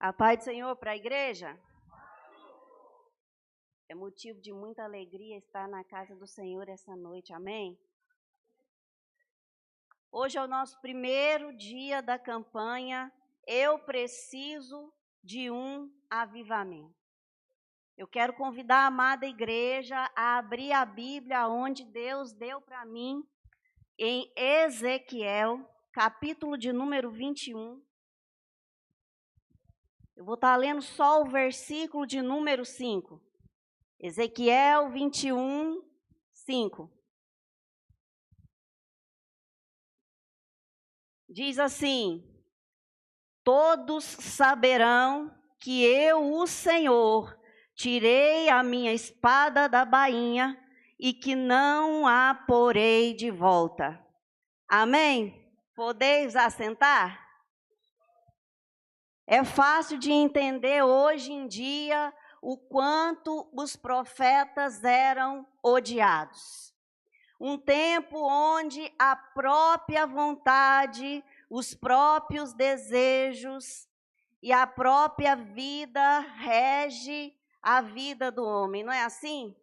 A paz do Senhor para a igreja. É motivo de muita alegria estar na casa do Senhor essa noite, amém? Hoje é o nosso primeiro dia da campanha Eu Preciso de um Avivamento. Eu quero convidar a amada igreja a abrir a Bíblia onde Deus deu para mim, em Ezequiel, capítulo de número 21. Eu vou estar lendo só o versículo de número 5. Ezequiel 21, 5. Diz assim: todos saberão que eu, o Senhor, tirei a minha espada da bainha e que não a porei de volta. Amém? Podeis assentar? É fácil de entender hoje em dia o quanto os profetas eram odiados. Um tempo onde a própria vontade, os próprios desejos e a própria vida rege a vida do homem, não é assim?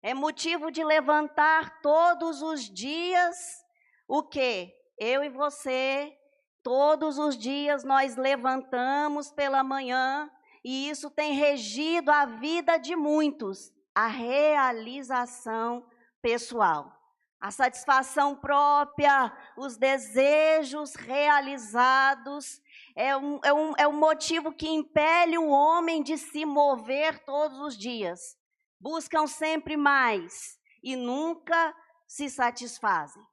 É motivo de levantar todos os dias o quê? Eu e você, todos os dias nós levantamos pela manhã e isso tem regido a vida de muitos, a realização pessoal, a satisfação própria, os desejos realizados, é um motivo que impele o homem de se mover todos os dias. Buscam sempre mais e nunca se satisfazem.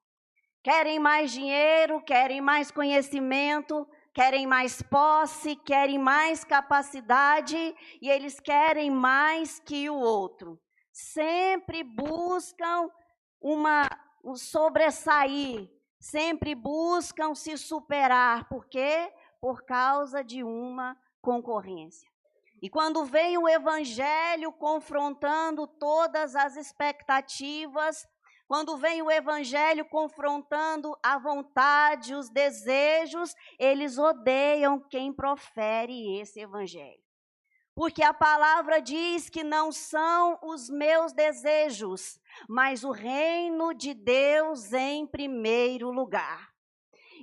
Querem mais dinheiro, querem mais conhecimento, querem mais posse, querem mais capacidade e eles querem mais que o outro. Sempre buscam sobressair, sempre buscam se superar. Por quê? Por causa de uma concorrência. E quando vem o evangelho confrontando todas as expectativas, quando vem o evangelho confrontando a vontade, os desejos, eles odeiam quem profere esse evangelho. Porque a palavra diz que não são os meus desejos, mas o reino de Deus em primeiro lugar.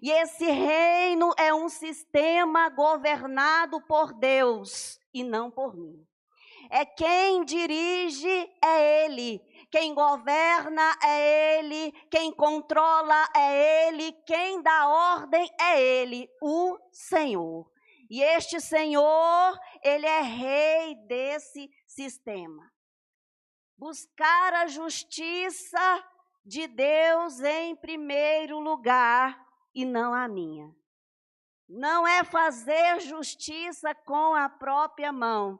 E esse reino é um sistema governado por Deus e não por mim. É quem dirige, é Ele. Quem governa é Ele. Quem controla é Ele. Quem dá ordem é Ele, o Senhor. E este Senhor, Ele é rei desse sistema. Buscar a justiça de Deus em primeiro lugar e não a minha. Não é fazer justiça com a própria mão,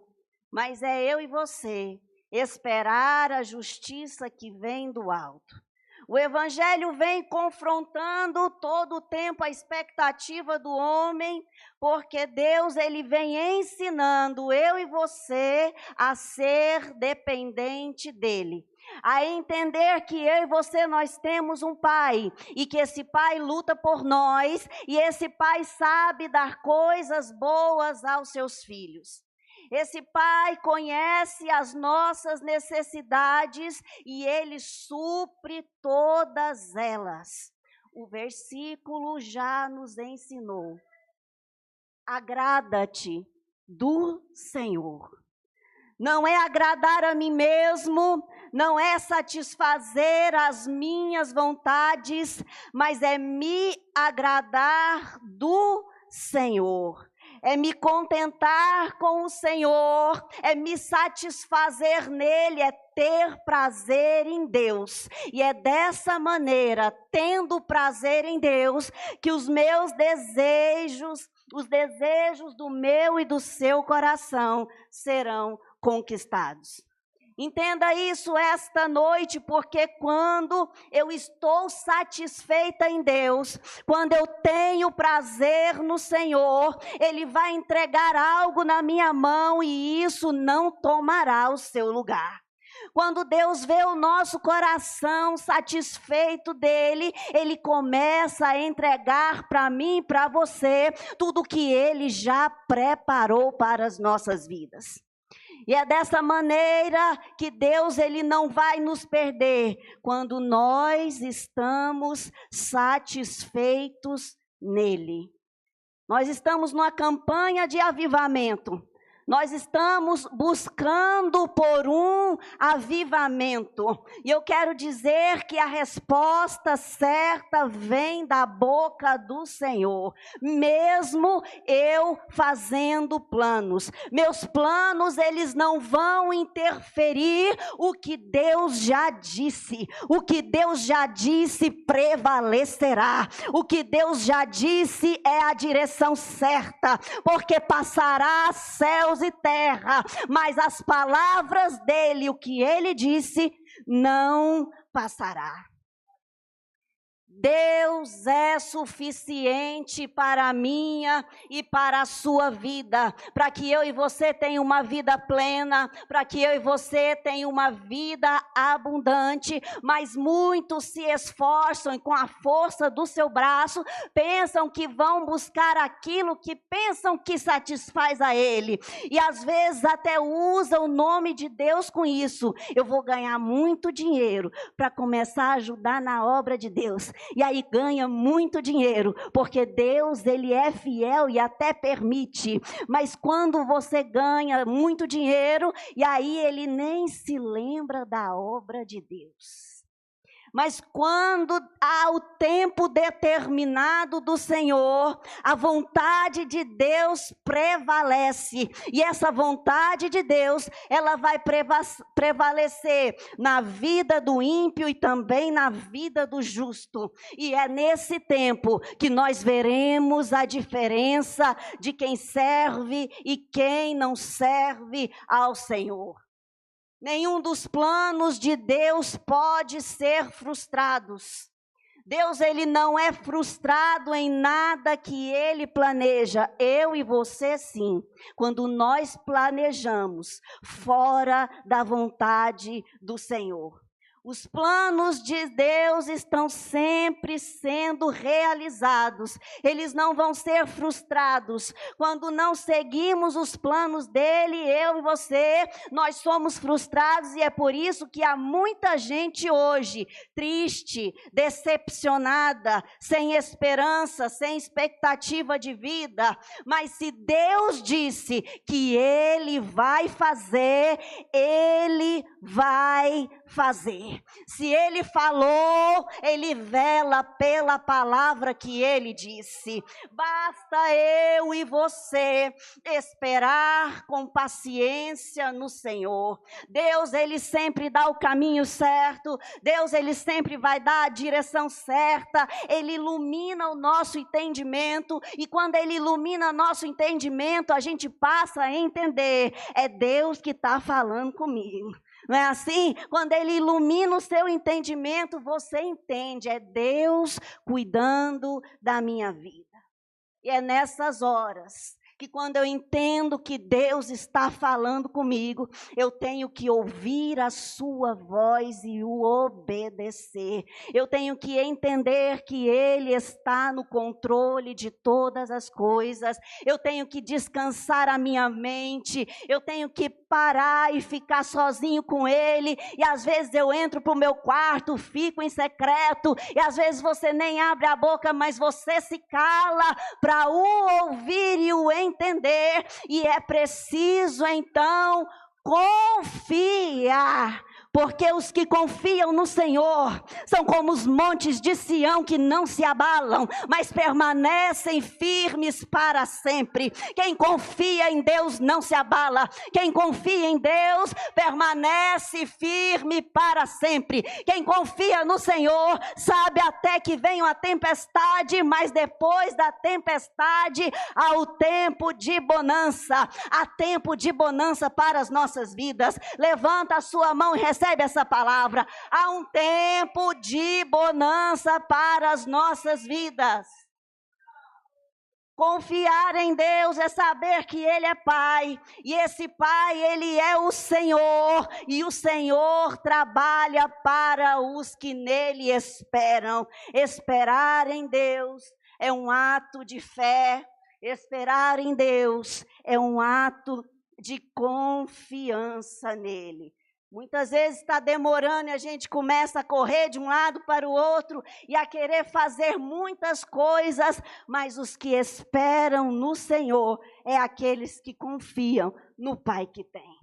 mas é eu e você esperar a justiça que vem do alto. O evangelho vem confrontando todo o tempo a expectativa do homem, porque Deus ele vem ensinando eu e você a ser dependente dele. A entender que eu e você nós temos um pai e que esse pai luta por nós e esse pai sabe dar coisas boas aos seus filhos. Esse pai conhece as nossas necessidades e ele supre todas elas. O versículo já nos ensinou. Agrada-te do Senhor. Não é agradar a mim mesmo, não é satisfazer as minhas vontades, mas é me agradar do Senhor. É me contentar com o Senhor, é me satisfazer nele, é ter prazer em Deus. E é dessa maneira, tendo prazer em Deus, que os meus desejos, os desejos do meu e do seu coração serão conquistados. Entenda isso esta noite, porque quando eu estou satisfeita em Deus, quando eu tenho prazer no Senhor, Ele vai entregar algo na minha mão e isso não tomará o seu lugar. Quando Deus vê o nosso coração satisfeito dele, ele começa a entregar para mim e para você tudo que ele já preparou para as nossas vidas. E é dessa maneira que Deus ele não vai nos perder quando nós estamos satisfeitos nele. Nós estamos numa campanha de avivamento. Nós estamos buscando por um avivamento. E eu quero dizer que a resposta certa vem da boca do Senhor. Mesmo eu fazendo planos. Meus planos, eles não vão interferir o que Deus já disse. O que Deus já disse prevalecerá. O que Deus já disse é a direção certa. Porque passará céus e terra, mas as palavras dele, o que ele disse, não passará. Deus é suficiente para a minha e para a sua vida, para que eu e você tenham uma vida plena, para que eu e você tenham uma vida abundante, mas muitos se esforçam e com a força do seu braço, pensam que vão buscar aquilo que pensam que satisfaz a ele, e às vezes até usam o nome de Deus com isso. Eu vou ganhar muito dinheiro para começar a ajudar na obra de Deus. E aí ganha muito dinheiro, porque Deus ele é fiel e até permite. Mas quando você ganha muito dinheiro, e aí ele nem se lembra da obra de Deus. Mas quando há o tempo determinado do Senhor, a vontade de Deus prevalece. E essa vontade de Deus, ela vai prevalecer na vida do ímpio e também na vida do justo. E é nesse tempo que nós veremos a diferença de quem serve e quem não serve ao Senhor. Nenhum dos planos de Deus pode ser frustrados. Deus ele não é frustrado em nada que ele planeja. Eu e você sim, quando nós planejamos fora da vontade do Senhor. Os planos de Deus estão sempre sendo realizados. Eles não vão ser frustrados. Quando não seguimos os planos dele, eu e você, nós somos frustrados. E é por isso que há muita gente hoje triste, decepcionada, sem esperança, sem expectativa de vida. Mas se Deus disse que ele vai fazer, ele vai fazer. Se ele falou, ele vela pela palavra que ele disse. Basta eu e você esperar com paciência no Senhor. Deus, ele sempre dá o caminho certo. Deus, ele sempre vai dar a direção certa. Ele ilumina o nosso entendimento. E quando ele ilumina nosso entendimento, a gente passa a entender. É Deus que está falando comigo. Não é assim? Quando ele ilumina o seu entendimento, você entende, é Deus cuidando da minha vida. E é nessas horas que quando eu entendo que Deus está falando comigo, eu tenho que ouvir a sua voz e o obedecer. Eu tenho que entender que Ele está no controle de todas as coisas. Eu tenho que descansar a minha mente. Eu tenho que parar e ficar sozinho com Ele. E às vezes eu entro para o meu quarto, fico em secreto. E às vezes você nem abre a boca, mas você se cala para o ouvir e o entender. E é preciso então confiar. Porque os que confiam no Senhor são como os montes de Sião que não se abalam, mas permanecem firmes para sempre. Quem confia em Deus não se abala. Quem confia em Deus permanece firme para sempre. Quem confia no Senhor sabe até que venha a tempestade, mas depois da tempestade há o tempo de bonança. Há tempo de bonança para as nossas vidas. Levanta a sua mão e recebe essa palavra. Há um tempo de bonança para as nossas vidas. Confiar em Deus é saber que Ele é Pai, e esse Pai, Ele é o Senhor, e o Senhor trabalha para os que nele esperam. Esperar em Deus é um ato de fé, esperar em Deus é um ato de confiança nele. Muitas vezes está demorando e a gente começa a correr de um lado para o outro e a querer fazer muitas coisas, mas os que esperam no Senhor é aqueles que confiam no Pai que tem.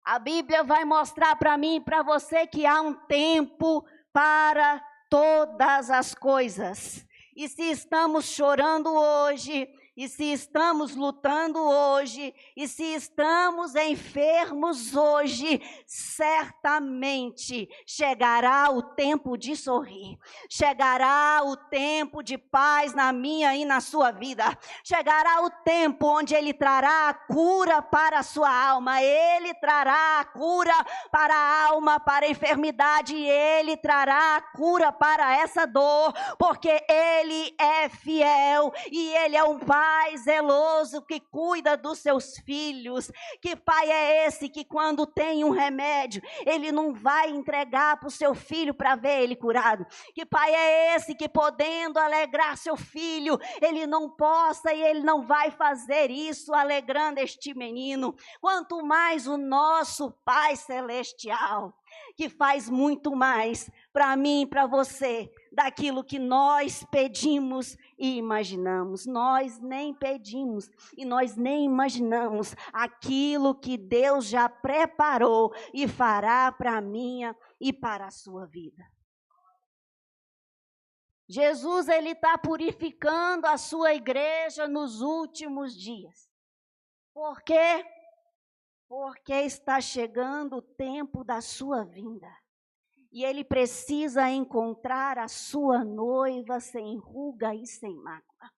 A Bíblia vai mostrar para mim e para você que há um tempo para todas as coisas. E se estamos chorando hoje, e se estamos lutando hoje, e se estamos enfermos hoje, certamente chegará o tempo de sorrir, chegará o tempo de paz na minha e na sua vida, chegará o tempo onde Ele trará a cura para a sua alma, Ele trará a cura para a alma, para a enfermidade, Ele trará a cura para essa dor, porque Ele é fiel e Ele é um Pai zeloso que cuida dos seus filhos. Que pai é esse que quando tem um remédio, ele não vai entregar para o seu filho para ver ele curado? Que pai é esse que podendo alegrar seu filho, ele não possa e ele não vai fazer isso alegrando este menino? Quanto mais o nosso Pai Celestial, que faz muito mais para mim e para você daquilo que nós pedimos e imaginamos. Nós nem pedimos e nós nem imaginamos aquilo que Deus já preparou e fará para a minha e para a sua vida. Jesus, Ele está purificando a sua igreja nos últimos dias. Por quê? Porque está chegando o tempo da sua vinda. E Ele precisa encontrar a sua noiva sem ruga e sem mácula.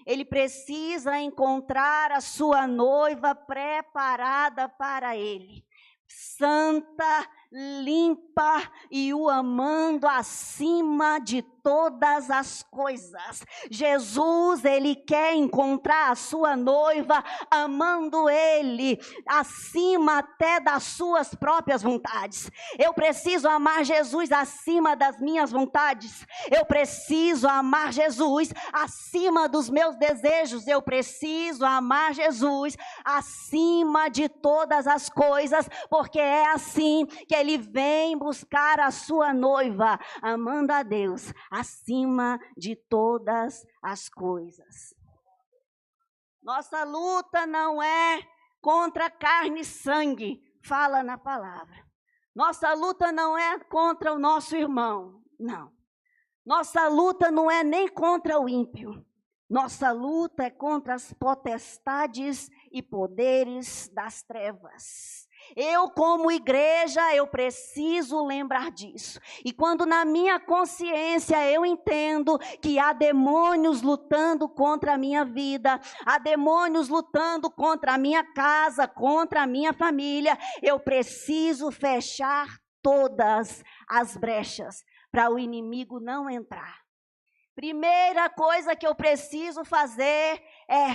Ele precisa encontrar a sua noiva preparada para Ele. Santa, limpa e o amando acima de todas as coisas. Jesus, Ele quer encontrar a sua noiva amando Ele acima até das suas próprias vontades. Eu preciso amar Jesus acima das minhas vontades. Eu preciso amar Jesus acima dos meus desejos. Eu preciso amar Jesus acima de todas as coisas, porque é assim que Ele vem buscar a sua noiva, amando a Deus acima de todas as coisas. Nossa luta não é contra carne e sangue, fala na palavra. Nossa luta não é contra o nosso irmão, não. Nossa luta não é nem contra o ímpio. Nossa luta é contra as potestades e poderes das trevas. Eu, como igreja, eu preciso lembrar disso. E quando na minha consciência eu entendo que há demônios lutando contra a minha vida, há demônios lutando contra a minha casa, contra a minha família, eu preciso fechar todas as brechas para o inimigo não entrar. Primeira coisa que eu preciso fazer é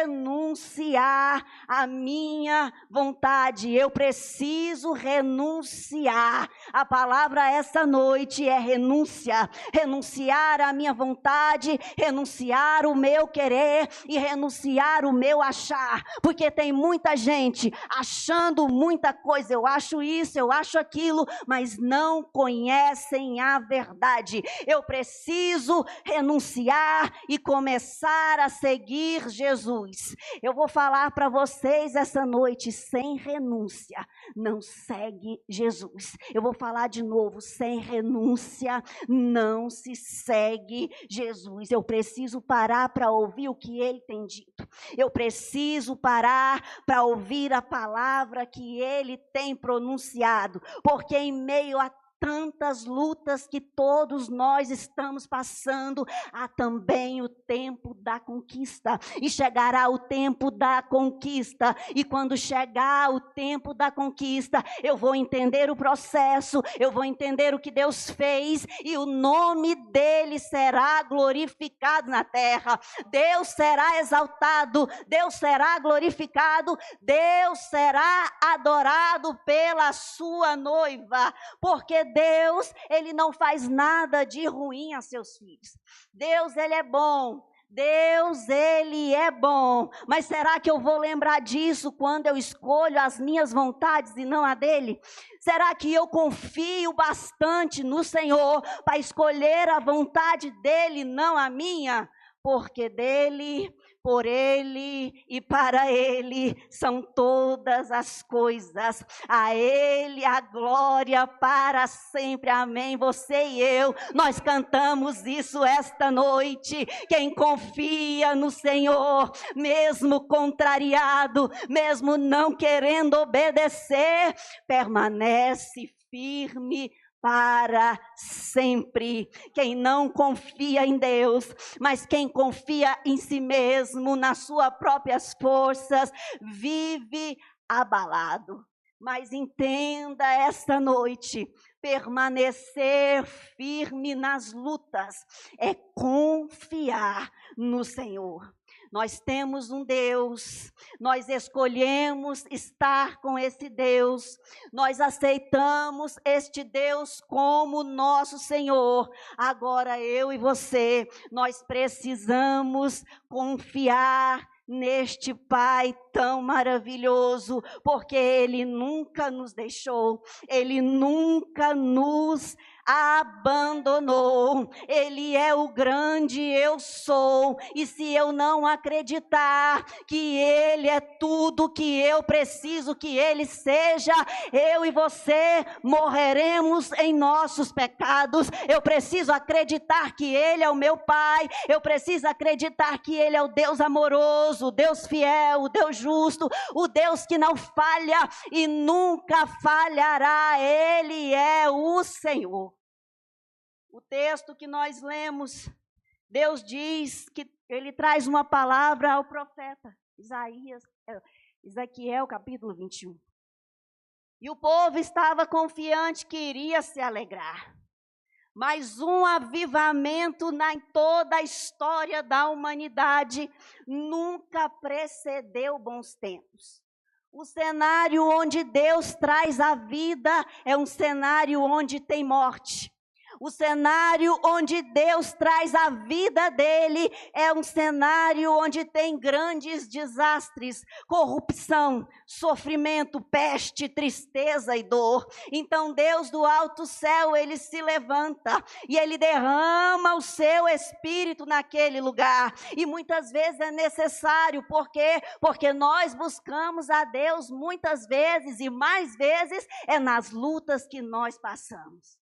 renunciar à minha vontade. Eu preciso renunciar. A palavra essa noite é renúncia. Renunciar à minha vontade, renunciar o meu querer e renunciar o meu achar. Porque tem muita gente achando muita coisa. Eu acho isso, eu acho aquilo, mas não conhecem a verdade. Eu preciso renunciar e começar a seguir Jesus. Eu vou falar para vocês essa noite, sem renúncia não segue Jesus. Eu vou falar de novo, sem renúncia não se segue Jesus. Eu preciso parar para ouvir o que Ele tem dito. Eu preciso parar para ouvir a palavra que Ele tem pronunciado, porque em meio a tantas lutas que todos nós estamos passando, há também o tempo da conquista. E chegará o tempo da conquista. E quando chegar o tempo da conquista, eu vou entender o processo, eu vou entender o que Deus fez, e o nome dele será glorificado na terra. Deus será exaltado, Deus será glorificado, Deus será adorado pela sua noiva, porque Deus, ele não faz nada de ruim a seus filhos. Deus, ele é bom. Deus, ele é bom. Mas será que eu vou lembrar disso quando eu escolho as minhas vontades e não a dele? Será que eu confio bastante no Senhor para escolher a vontade dele, não a minha? Porque dele, por ele e para ele são todas as coisas. A ele a glória para sempre. Amém. Você e eu, nós cantamos isso esta noite. Quem confia no Senhor, mesmo contrariado, mesmo não querendo obedecer, permanece firme para sempre. Quem não confia em Deus, mas quem confia em si mesmo, nas suas próprias forças, vive abalado. Mas entenda esta noite, permanecer firme nas lutas é confiar no Senhor. Nós temos um Deus, nós escolhemos estar com esse Deus, nós aceitamos este Deus como nosso Senhor. Agora eu e você, nós precisamos confiar neste Pai tão maravilhoso, porque Ele nunca nos deixou, Ele nunca nos abandonou. Ele é o grande eu sou, e se eu não acreditar que Ele é tudo que eu preciso que Ele seja, eu e você morreremos em nossos pecados. Eu preciso acreditar que Ele é o meu Pai, eu preciso acreditar que Ele é o Deus amoroso, o Deus fiel, o Deus justo, o Deus que não falha e nunca falhará. Ele é o Senhor. O texto que nós lemos, Deus diz que Ele traz uma palavra ao profeta Ezequiel capítulo 21. E o povo estava confiante que iria se alegrar. Mas um avivamento em toda a história da humanidade nunca precedeu bons tempos. O cenário onde Deus traz a vida é um cenário onde tem morte. O cenário onde Deus traz a vida dele é um cenário onde tem grandes desastres, corrupção, sofrimento, peste, tristeza e dor. Então Deus do alto céu, ele se levanta e ele derrama o seu espírito naquele lugar. E muitas vezes é necessário, por quê? Porque nós buscamos a Deus muitas vezes e mais vezes é nas lutas que nós passamos.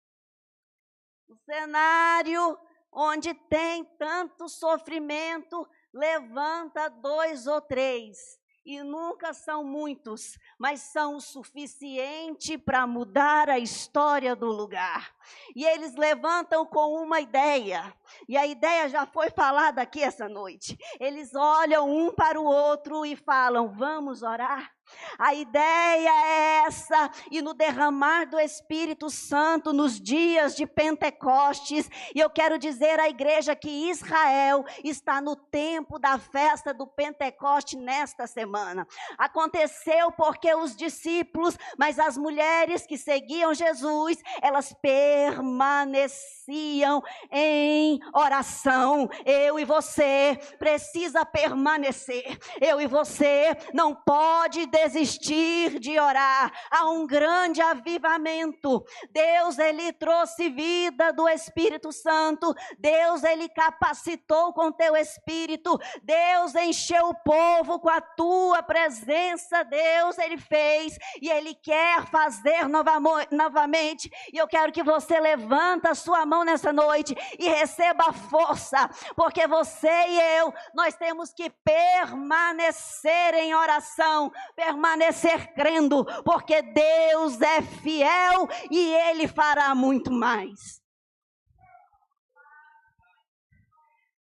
O cenário onde tem tanto sofrimento, levanta 2 ou 3, e nunca são muitos, mas são o suficiente para mudar a história do lugar. E eles levantam com uma ideia, e a ideia já foi falada aqui essa noite. Eles olham um para o outro e falam: vamos orar? A ideia é essa, e no derramar do Espírito Santo, nos dias de Pentecostes, e eu quero dizer à igreja que Israel está no tempo da festa do Pentecoste nesta semana. Aconteceu porque os discípulos, mas as mulheres que seguiam Jesus, elas permaneciam em oração. Eu e você precisa permanecer. Eu e você não pode desistir de orar. Há um grande avivamento. Deus, ele trouxe vida do Espírito Santo. Deus, ele capacitou com teu Espírito. Deus encheu o povo com a tua presença. Deus, ele fez e ele quer fazer novamente. E eu quero que você levanta a sua mão nessa noite e receba a força, porque você e eu, nós temos que permanecer em oração, permanecer crendo, porque Deus é fiel e Ele fará muito mais.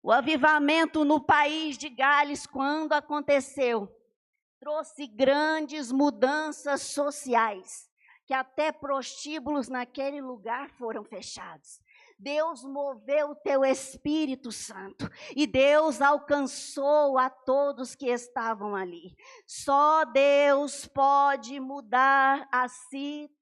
O avivamento no país de Gales, quando aconteceu, trouxe grandes mudanças sociais, que até prostíbulos naquele lugar foram fechados. Deus moveu o teu Espírito Santo e Deus alcançou a todos que estavam ali. Só Deus pode mudar a situação.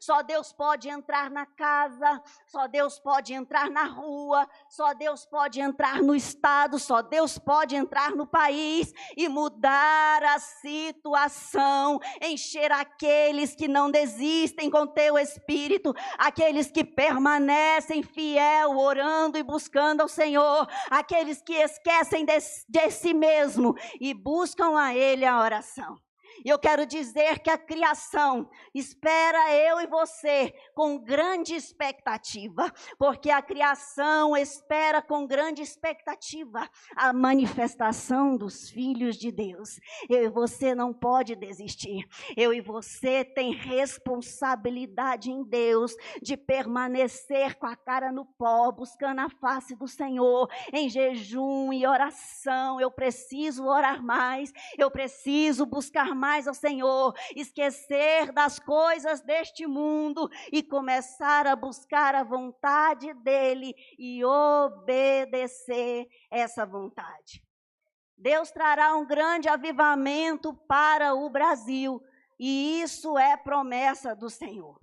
Só Deus pode entrar na casa, só Deus pode entrar na rua, só Deus pode entrar no estado, só Deus pode entrar no país e mudar a situação, encher aqueles que não desistem com teu Espírito, aqueles que permanecem fiel, orando e buscando ao Senhor, aqueles que esquecem de si mesmo e buscam a Ele a oração. E eu quero dizer que a criação espera eu e você com grande expectativa, porque a criação espera com grande expectativa a manifestação dos filhos de Deus. Eu e você não pode desistir. Eu e você tem responsabilidade em Deus de permanecer com a cara no pó, buscando a face do Senhor, em jejum e oração. Eu preciso orar mais, eu preciso buscar mais ao Senhor, esquecer das coisas deste mundo e começar a buscar a vontade dEle e obedecer essa vontade. Deus trará um grande avivamento para o Brasil e isso é promessa do Senhor.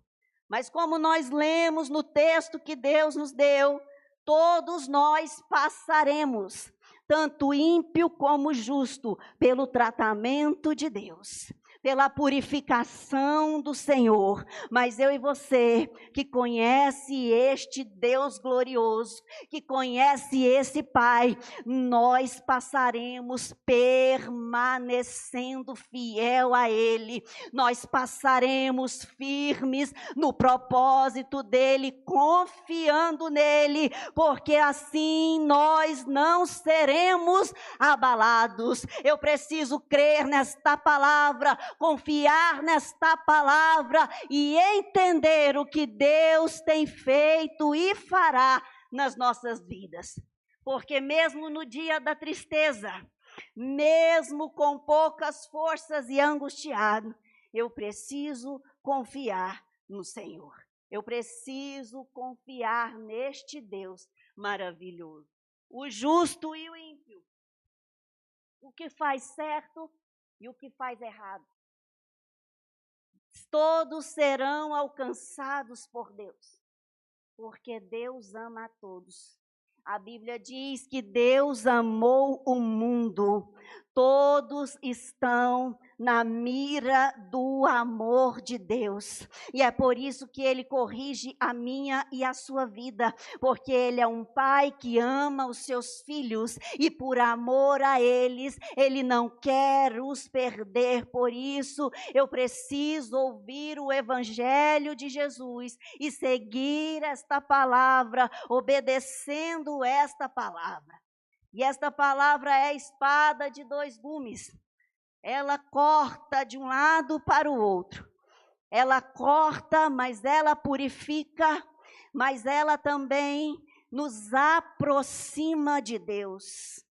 Mas como nós lemos no texto que Deus nos deu, todos nós passaremos, tanto ímpio como justo, pelo tratamento de Deus, pela purificação do Senhor. Mas eu e você, que conhece este Deus glorioso, que conhece esse Pai, nós passaremos permanecendo fiel a Ele. Nós passaremos firmes no propósito dEle, confiando nele, porque assim nós não seremos abalados. Eu preciso crer nesta palavra, confiar nesta palavra e entender o que Deus tem feito e fará nas nossas vidas. Porque mesmo no dia da tristeza, mesmo com poucas forças e angustiado, eu preciso confiar no Senhor. Eu preciso confiar neste Deus maravilhoso. O justo e o ímpio, o que faz certo e o que faz errado, todos serão alcançados por Deus, porque Deus ama a todos. A Bíblia diz que Deus amou o mundo. Todos estão na mira do amor de Deus. E é por isso que Ele corrige a minha e a sua vida. Porque Ele é um Pai que ama os seus filhos. E por amor a eles, Ele não quer os perder. Por isso, eu preciso ouvir o Evangelho de Jesus e seguir esta palavra, obedecendo esta palavra. E esta palavra é a espada de dois gumes. Ela corta de um lado para o outro. Ela corta, mas ela purifica, mas ela também nos aproxima de Deus.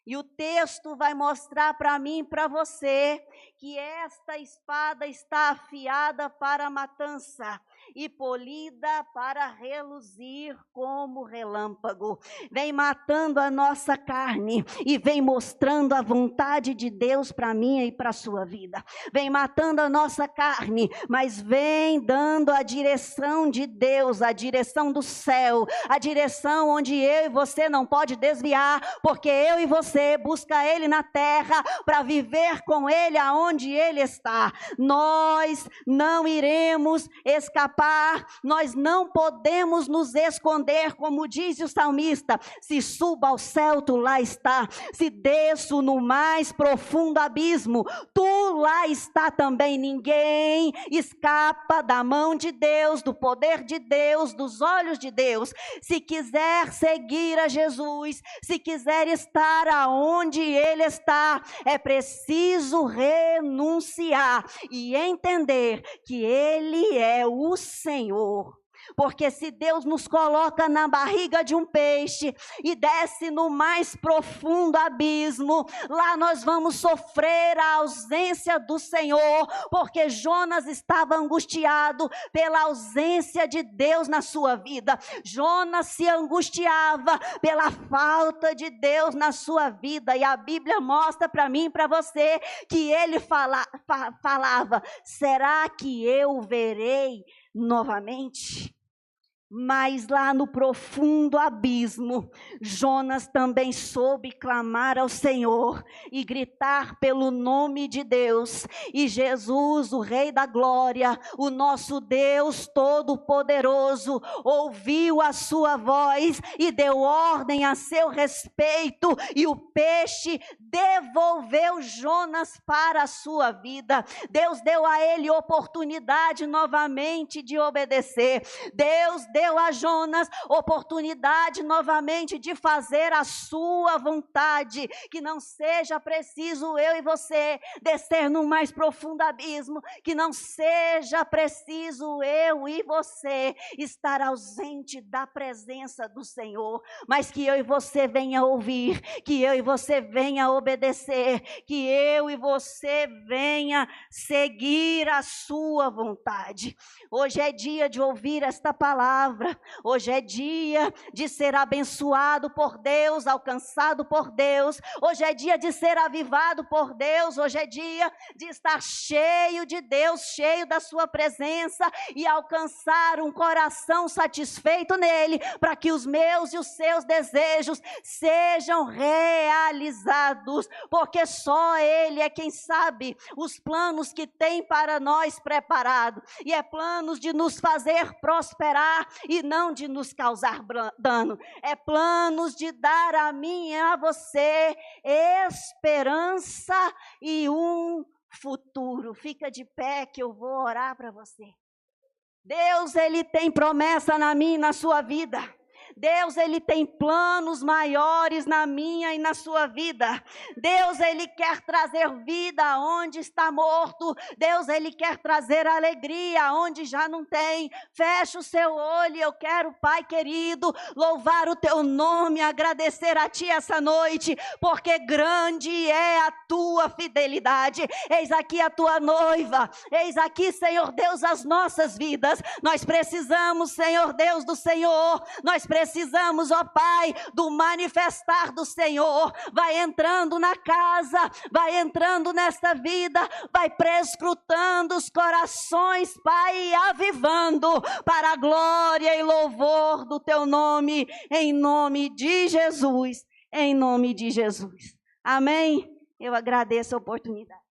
E o texto vai mostrar para mim e para você que esta espada está afiada para a matança e polida para reluzir como relâmpago. Vem matando a nossa carne e vem mostrando a vontade de Deus para mim e para a sua vida. Vem matando a nossa carne, mas vem dando a direção de Deus, a direção do céu, a direção onde eu e você não pode desviar, porque eu e você busca Ele na terra para viver com Ele aonde Ele está. Nós não iremos escapar escapar, nós não podemos nos esconder, como diz o salmista: se suba ao céu, tu lá está, se desço no mais profundo abismo, tu lá está também. Ninguém escapa da mão de Deus, do poder de Deus, dos olhos de Deus. Se quiser seguir a Jesus, se quiser estar aonde Ele está, é preciso renunciar e entender que Ele é o Senhor. Porque se Deus nos coloca na barriga de um peixe e desce no mais profundo abismo, lá nós vamos sofrer a ausência do Senhor, porque Jonas estava angustiado pela ausência de Deus na sua vida. Jonas se angustiava pela falta de Deus na sua vida, e a Bíblia mostra para mim e para você que ele falava: será que eu verei novamente? Mas lá no profundo abismo, Jonas também soube clamar ao Senhor e gritar pelo nome de Deus. E Jesus, o Rei da Glória, o nosso Deus Todo-Poderoso, ouviu a sua voz e deu ordem a seu respeito, e o peixe devolveu Jonas para a sua vida. Deus deu a ele oportunidade novamente de obedecer. Deus deu a Jonas oportunidade novamente de fazer a sua vontade. Que não seja preciso eu e você descer no mais profundo abismo, que não seja preciso eu e você estar ausente da presença do Senhor, mas que eu e você venha ouvir, que eu e você venha obedecer, que eu e você venha seguir a sua vontade. Hoje é dia de ouvir esta palavra. Hoje é dia de ser abençoado por Deus, alcançado por Deus. Hoje é dia de ser avivado por Deus. Hoje é dia de estar cheio de Deus, cheio da sua presença, e alcançar um coração satisfeito nele, para que os meus e os seus desejos sejam realizados, porque só Ele é quem sabe os planos que tem para nós preparado, e é planos de nos fazer prosperar e não de nos causar dano. É planos de dar a mim e a você esperança e um futuro. Fica de pé que eu vou orar para você. Deus, Ele tem promessa na minha e na sua vida. Deus, Ele tem planos maiores na minha e na sua vida. Deus, Ele quer trazer vida onde está morto. Deus, Ele quer trazer alegria onde já não tem. Fecha o seu olho. Eu quero, Pai querido, louvar o Teu nome, agradecer a Ti essa noite, porque grande é a Tua fidelidade. Eis aqui a Tua noiva. Eis aqui, Senhor Deus, as nossas vidas. Nós precisamos, Senhor Deus do Senhor. Nós precisamos, ó Pai, do manifestar do Senhor. Vai entrando na casa, vai entrando nesta vida, vai prescrutando os corações, Pai, e avivando para a glória e louvor do Teu nome, em nome de Jesus, em nome de Jesus. Amém? Eu agradeço a oportunidade.